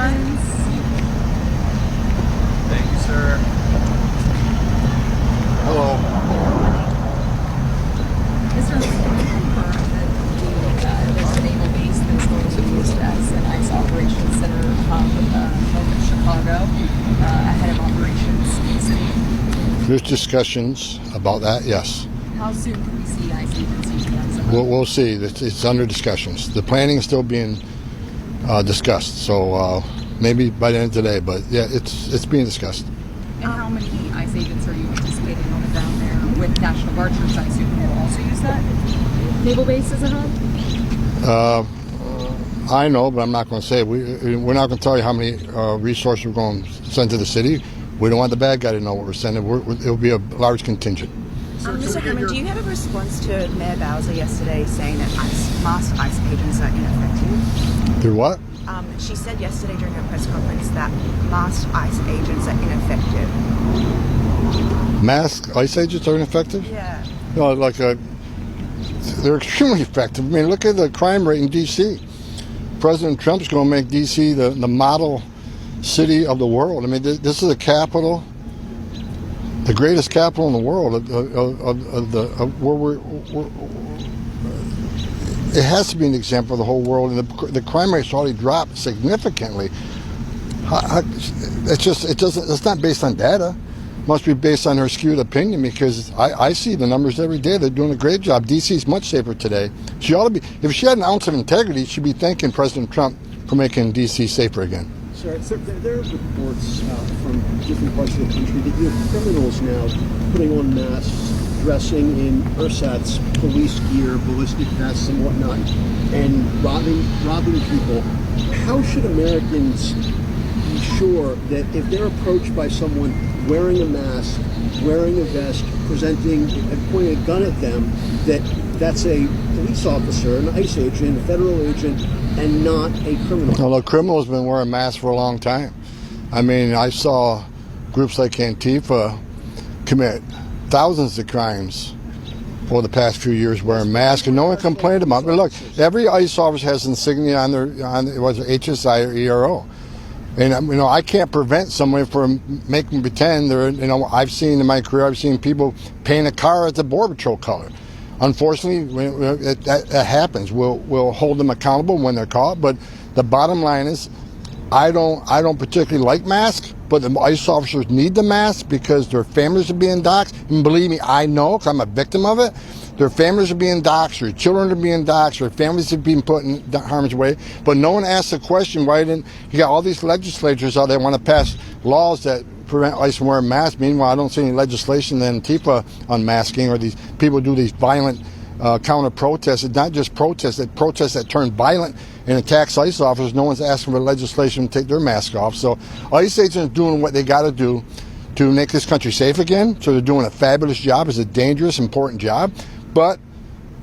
funds. Thank you, sir. Hello. Mr. Lee, can you confirm that there's a naval base that's going to be used as an ICE operations center over Chicago ahead of operations in the city? There's discussions about that, yes. How soon can we see ICE agencies in that center? We'll see. It's under discussions. The planning is still being discussed, so maybe by the end of today, but yeah, it's being discussed. And how many ICE agents are you anticipating on the ground there with National Guard troops? I assume you will also use that naval base as a hub? I know, but I'm not going to say it. We're not going to tell you how many resources we're going to send to the city. We don't want the bad guy to know what we're sending. It'll be a large contingent. Mr. Homan, do you have a response to Mayor Bowser yesterday saying that masked ICE agents are ineffective? Through what? She said yesterday during her press conference that masked ICE agents are ineffective. Masked ICE agents are ineffective? Yeah. No, they're extremely effective. I mean, look at the crime rate in D.C. President Trump's going to make D.C. the model city of the world. I mean, this is a capital, the greatest capital in the world. It has to be an example of the whole world, and the crime rate's already dropped significantly. It's not based on data. It must be based on her skewed opinion, because I see the numbers every day. They're doing a great job. DC's much safer today. She ought to be. If she had an ounce of integrity, she'd be thanking President Trump for making DC safer again. Sir, there are reports from different parts of the country that you have criminals now putting on masks, dressing in ersatz police gear, ballistic vests and whatnot, and robbing people. How should Americans be sure that if they're approached by someone wearing a mask, wearing a vest, presenting and pointing a gun at them, that's a police officer, an ICE agent, a federal agent, and not a criminal? Well, the criminal's been wearing masks for a long time. I mean, I saw groups like Antifa commit thousands of crimes over the past few years wearing masks, and no one complained about it. But look, every ICE officer has insignia on whether HSI or ERO. And I can't prevent someone from making pretend they're. I've seen in my career, I've seen people paint a car as a Border Patrol color. Unfortunately, that happens. We'll hold them accountable when they're caught. But the bottom line is, I don't particularly like masks, but the ICE officers need the mask because their families are being doxxed. And believe me, I know, because I'm a victim of it. Their families are being doxxed, their children are being doxxed, their families are being put in harm's way. But no one asks the question, why didn't you got all these legislatures out there want to pass laws that prevent ICE from wearing masks? Meanwhile, I don't see any legislation in Antifa unmasking, or these people do these violent counter protests. It's not just protests that turn violent and attacks ICE officers. No one's asking for legislation to take their mask off. So ICE agents are doing what they got to do to make this country safe again. So they're doing a fabulous job. It's a dangerous, important job. But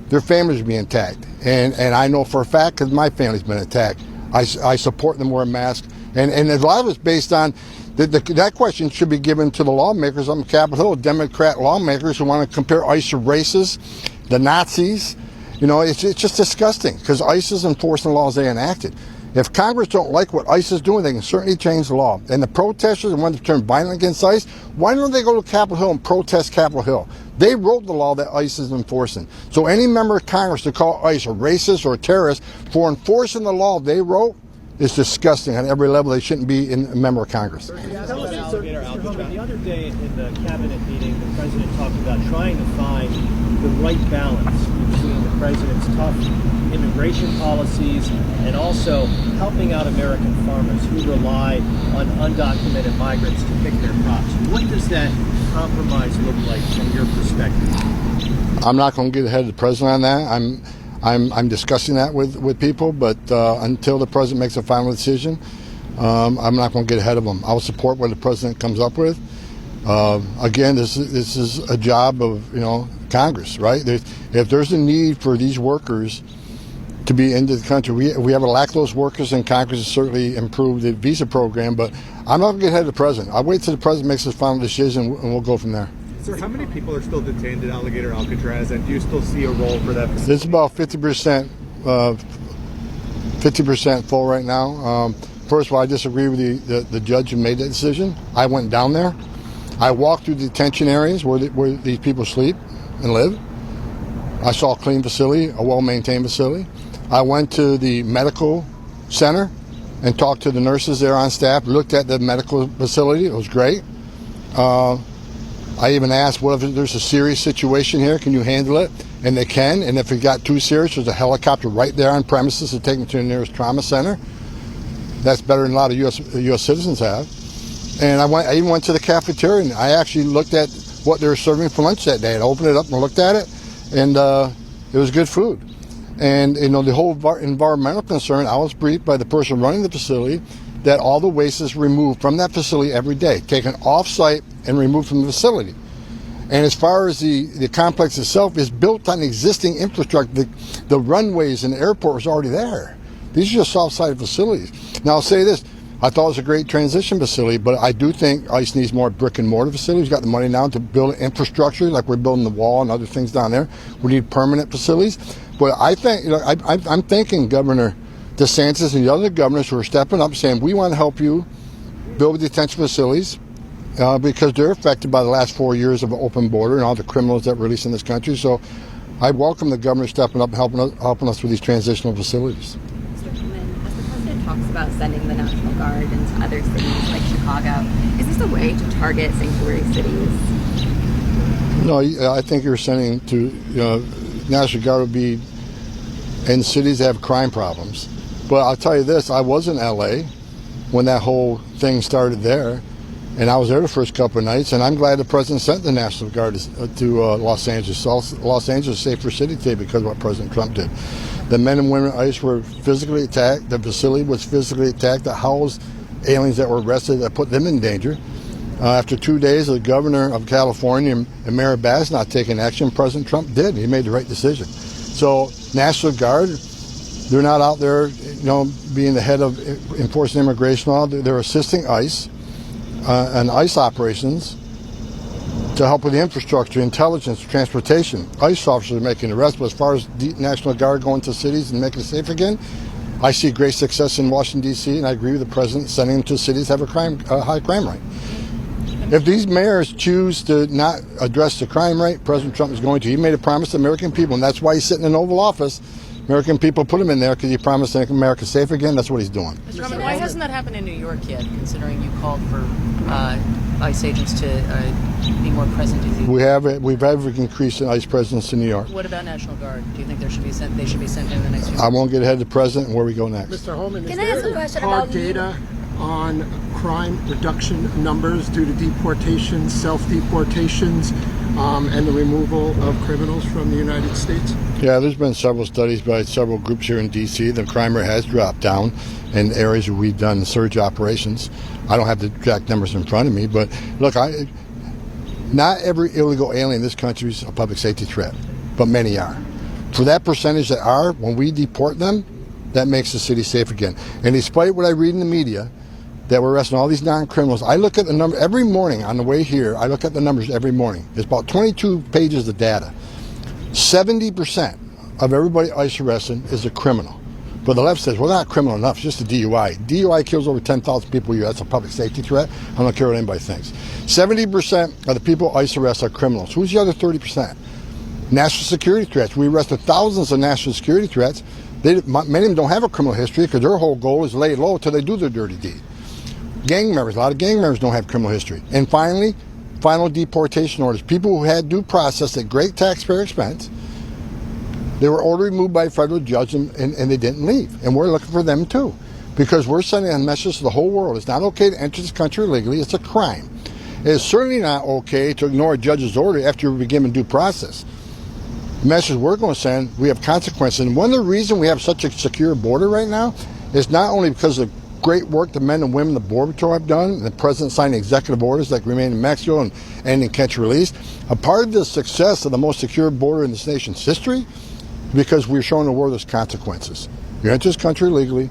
their families are being attacked. And I know for a fact, because my family's been attacked. I support them wearing masks. And a lot of it's based on, that question should be given to the lawmakers on Capitol Hill, Democrat lawmakers who want to compare ICE to racists, the Nazis. It's just disgusting, because ICE is enforcing the laws they enacted. If Congress don't like what ICE is doing, they can certainly change the law. And the protesters, the ones that turn violent against ICE, why don't they go to Capitol Hill and protest Capitol Hill? They wrote the law that ICE is enforcing. So any member of Congress to call ICE a racist or a terrorist for enforcing the law they wrote is disgusting on every level. They shouldn't be a member of Congress. The other day in the cabinet meeting, the president talked about trying to find the right balance between the president's tough immigration policies and also helping out American farmers who rely on undocumented migrants to pick their crops. What does that compromise look like from your perspective? I'm not going to get ahead of the president on that. I'm discussing that with people, but until the president makes a final decision, I'm not going to get ahead of him. I'll support what the president comes up with. Again, this is a job of Congress, right? If there's a need for these workers to be into the country, we have a lack of those workers, and Congress has certainly improved the visa program. But I'm not going to get ahead of the president. I'll wait till the president makes his final decision, and we'll go from there. Sir, how many people are still detained at Alligator Alcatraz, and do you still see a role for that facility? It's about 50% full right now. first of all, I disagree with the judge who made that decision. I went down there. I walked through the detention areas where these people sleep and live. I saw a clean facility, a well-maintained facility. I went to the medical center and talked to the nurses there on staff, looked at the medical facility. It was great. I even asked, what if there's a serious situation here? Can you handle it? And they can. And if it got too serious, there's a helicopter right there on premises to take them to the nearest trauma center. That's better than a lot of U.S. citizens have. And I even went to the cafeteria, and I actually looked at what they were serving for lunch that day. I opened it up and looked at it, and it was good food. And the whole environmental concern, I was briefed by the person running the facility that all the waste is removed from that facility every day, taken off-site and removed from the facility. And as far as the complex itself is built on existing infrastructure, the runways and the airport was already there. These are just off-site facilities. Now, I'll say this. I thought it was a great transition facility, but I do think ICE needs more brick and mortar facilities. We've got the money now to build infrastructure, like we're building the wall and other things down there. We need permanent facilities. But I think, I'm thanking Governor DeSantis and the other governors who are stepping up saying, we want to help you build detention facilities because they're affected by the last 4 years of an open border and all the criminals that release in this country. So I welcome the governor stepping up and helping us with these transitional facilities. Mr. Homan, as the president talks about sending the National Guard into other cities like Chicago, is this a way to target sanctuary cities? No, I think you're sending to, National Guard would be in cities that have crime problems. But I'll tell you this, I was in LA when that whole thing started there, and I was there the first couple of nights, and I'm glad the president sent the National Guard to Los Angeles. Los Angeles is a safer city today because of what President Trump did. The men and women at ICE were physically attacked. The facility was physically attacked that housed aliens that were arrested that put them in danger. After 2 days, the governor of California and Mayor Bass not taking action, President Trump did. He made the right decision. So National Guard, they're not out there, being the head of enforcing immigration law. They're assisting ICE and ICE operations to help with the infrastructure, intelligence, transportation. ICE officers are making arrests, but as far as the National Guard going to cities and making it safe again, I see great success in Washington, D.C., and I agree with the president sending them to cities that have a high crime rate. If these mayors choose to not address the crime rate, President Trump is going to. He made a promise to American people, and that's why he's sitting in the Oval Office. American people put him in there because he promised to make America safe again. That's what he's doing. Mr. Homan, why hasn't that happened in New York yet, considering you called for ICE agents to be more present in New York? We've had an increase in ICE presence in New York. What about National Guard? Do you think they should be sent in the next few months? I won't get ahead of the president and where we go next. Mr. Homan, Can I ask a question about data on crime reduction numbers due to deportations, self-deportations, and the removal of criminals from the United States? Yeah, there's been several studies by several groups here in D.C. The crime rate has dropped down in areas where we've done surge operations. I don't have the exact numbers in front of me, but look, not every illegal alien in this country is a public safety threat, but many are. For that percentage that are, when we deport them, that makes the city safe again. And despite what I read in the media, that we're arresting all these non-criminals, I look at the number every morning on the way here. I look at the numbers every morning. There's about 22 pages of data. 70% of everybody ICE arresting is a criminal. But the left says, well, not criminal enough, it's just a DUI. DUI kills over 10,000 people a year. That's a public safety threat. I don't care what anybody thinks. 70% of the people ICE arrest are criminals. Who's the other 30%? National security threats. We arrested thousands of national security threats. Many of them don't have a criminal history because their whole goal is lay low till they do their dirty deed. Gang members, a lot of gang members don't have criminal history. And finally, final deportation orders. People who had due process at great taxpayer expense, they were ordered removed by a federal judge and they didn't leave. And we're looking for them too. Because we're sending a message to the whole world. It's not okay to enter this country illegally. It's a crime. It's certainly not okay to ignore a judge's order after you begin due process. The message we're going to send, we have consequences. And one of the reasons we have such a secure border right now is not only because of great work the men and women of the Border Patrol have done, and the president signing executive orders like Remain in Mexico and Ending Catch and Release. A part of the success of the most secure border in this nation's history is because we're showing the world there's consequences. You enter this country legally,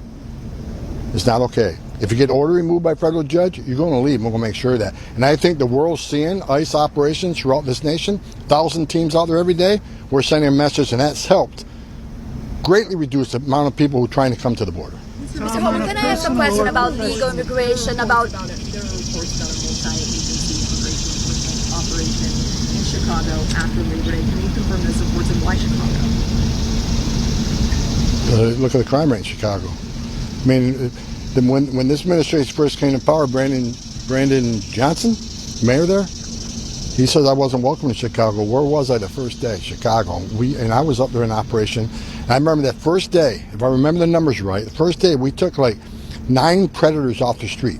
it's not okay. If you get order removed by a federal judge, you're going to leave. We're going to make sure of that. And I think the world's seeing ICE operations throughout this nation, 1,000 teams out there every day. We're sending a message, and that's helped greatly reduce the amount of people who are trying to come to the border. Mr. Homan, can I ask a question about legal immigration, about... There are reports about a multi-agency immigration operation in Chicago after Labor Day. Can you confirm those reports and why Chicago? Look at the crime rate in Chicago. I mean, when this administration first came to power, Brandon Johnson, mayor there, he says I wasn't welcome in Chicago. Where was I the first day? Chicago. And I was up there in operation. And I remember that first day, if I remember the numbers right, the first day we took like 9 predators off the street.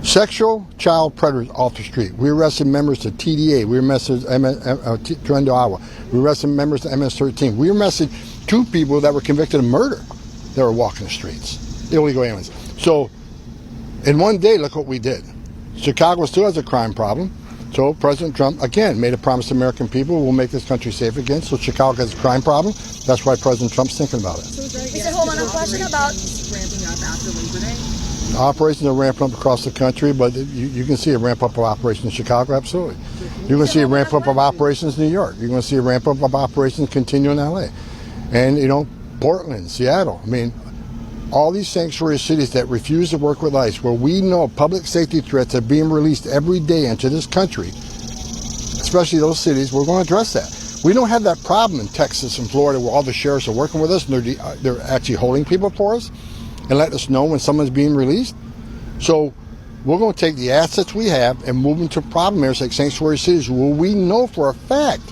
Sexual child predators off the street. We arrested members of TDA. We arrested Trendo Iowa. We arrested members of MS-13. We arrested 2 people that were convicted of murder that were walking the streets. Illegal aliens. So, in one day, look what we did. Chicago still has a crime problem. So President Trump, again, made a promise to American people, we'll make this country safe again. So Chicago has a crime problem. That's why President Trump's thinking about it. Mr. Homan, a question about... ramping up after Labor Day? Operations are ramping up across the country, but you can see a ramp up of operations in Chicago, absolutely. You're going to see a ramp up of operations in New York. You're going to see a ramp up of operations continue in LA. And, you know, Portland, Seattle. I mean, all these sanctuary cities that refuse to work with ICE, where we know public safety threats are being released every day into this country, especially those cities, we're going to address that. We don't have that problem in Texas and Florida where all the sheriffs are working with us and they're actually holding people for us and letting us know when someone's being released. So we're going to take the assets we have and move them to problem areas like sanctuary cities where we know for a fact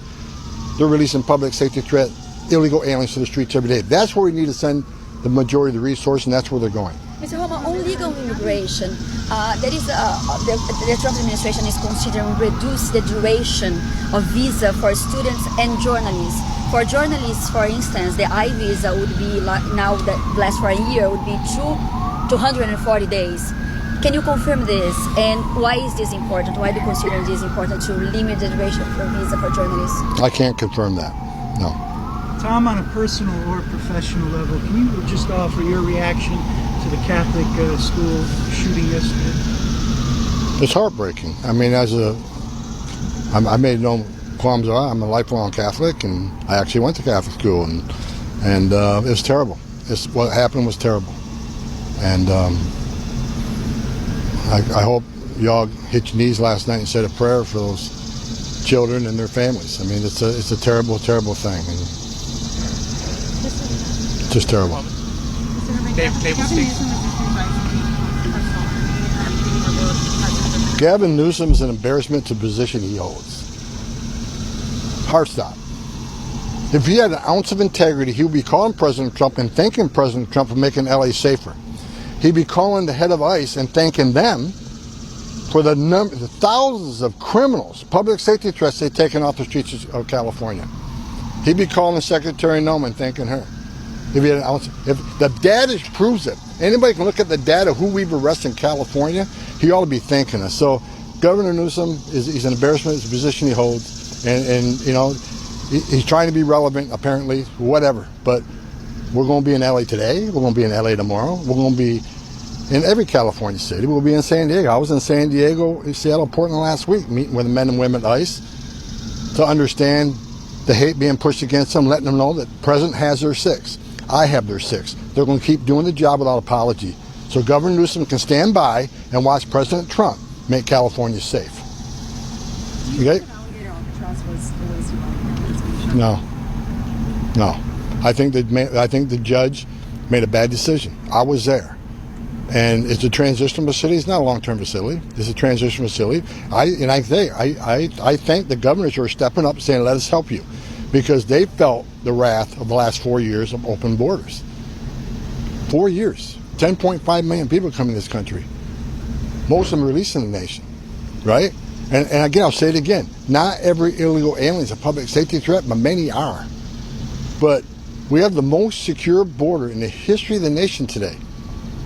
they're releasing public safety threat, illegal aliens to the streets every day. That's where we need to send the majority of the resources, and that's where they're going. Mr. Homan, on legal immigration, the Trump administration is considering reduce the duration of visa for students and journalists. For journalists, for instance, the I visa would be now that lasts for a year would be 240 days. Can you confirm this? And why is this important? Why do you consider this important to limit the duration for visa for journalists? I can't confirm that. No. Tom, on a personal or professional level, can you just offer your reaction to the Catholic school shooting yesterday? It's heartbreaking. I mean, I made no qualms about it. I'm a lifelong Catholic, and I actually went to Catholic school, and it was terrible. What happened was terrible, and I hope y'all hit your knees last night and said a prayer for those children and their families. I mean, it's a terrible, terrible thing. And, just terrible. Gavin Newsom is an embarrassment to the position he holds. Hard stop. If he had an ounce of integrity, he would be calling President Trump and thanking President Trump for making LA safer. He'd be calling the head of ICE and thanking them for the thousands of criminals, public safety threats they've taken off the streets of California. He'd be calling Secretary Noman, thanking her. If the data proves it, anybody can look at the data who we've arrested in California, he ought to be thanking us. So Governor Newsom he's an embarrassment. It's a position he holds, and you know he's trying to be relevant apparently, whatever. But we're going to be in LA today. We're going to be in LA tomorrow. We're going to be in every California city. We'll be in San Diego. I was in San Diego, Seattle, Portland last week, meeting with the men and women at ICE to understand the hate being pushed against them, letting them know that the president has their 6. I have their 6. They're going to keep doing the job without apology. So Governor Newsom can stand by and watch President Trump make California safe. Okay? No. I think the judge made a bad decision. I was there. And it's a transitional facility. It's not a long-term facility. It's a transitional facility. I thank the governors who are stepping up and saying, let us help you. Because they felt the wrath of the last 4 years of open borders. 4 years. 10.5 million people come in this country. Most of them released in the nation. Right? And again, I'll say it again. Not every illegal alien is a public safety threat, but many are. But we have the most secure border in the history of the nation today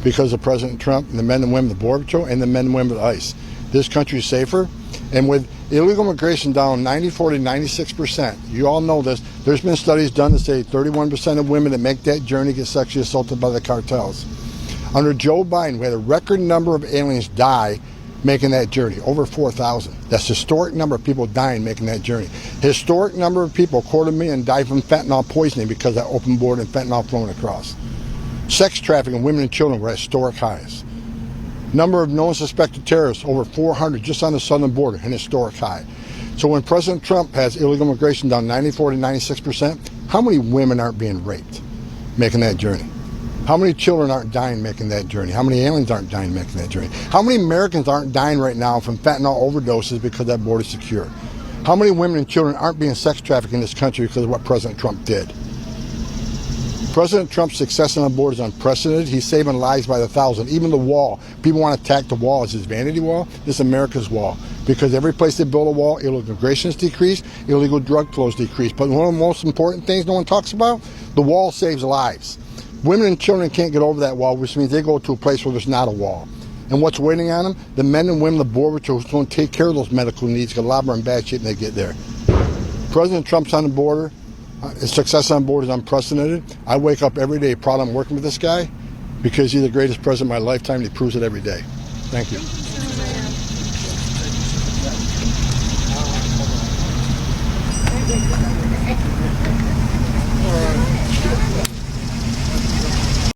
because of President Trump and the men and women of the Border Patrol and the men and women of ICE. This country is safer. And with illegal immigration down 94 to 96%, you all know this. There's been studies done that say 31% of women that make that journey get sexually assaulted by the cartels. Under Joe Biden, we had a record number of aliens die making that journey, over 4,000. That's a historic number of people dying making that journey. Historic number of people, 250,000, died from fentanyl poisoning because of that open border and fentanyl flowing across. Sex trafficking of women and children were at historic highs. Number of known suspected terrorists, over 400 just on the southern border, an historic high. So when President Trump has illegal immigration down 94 to 96%, how many women aren't being raped making that journey? How many children aren't dying making that journey? How many aliens aren't dying making that journey? How many Americans aren't dying right now from fentanyl overdoses because that border is secure? How many women and children aren't being sex trafficked in this country because of what President Trump did? President Trump's success on the border is unprecedented. He's saving lives by the thousand. Even the wall. People want to attack the wall as his vanity wall. This is America's wall. Because every place they build a wall, illegal immigration is decreased, illegal drug flows decrease. But one of the most important things no one talks about, the wall saves lives. Women and children can't get over that wall, which means they go to a place where there's not a wall. And what's waiting on them? The men and women, the border who's going to take care of those medical needs, because a lot of them are in bad shape when they get there. President Trump's on the border. His success on board is unprecedented. I wake up every day proud I'm working with this guy because he's the greatest president of my lifetime, and he proves it every day. Thank you.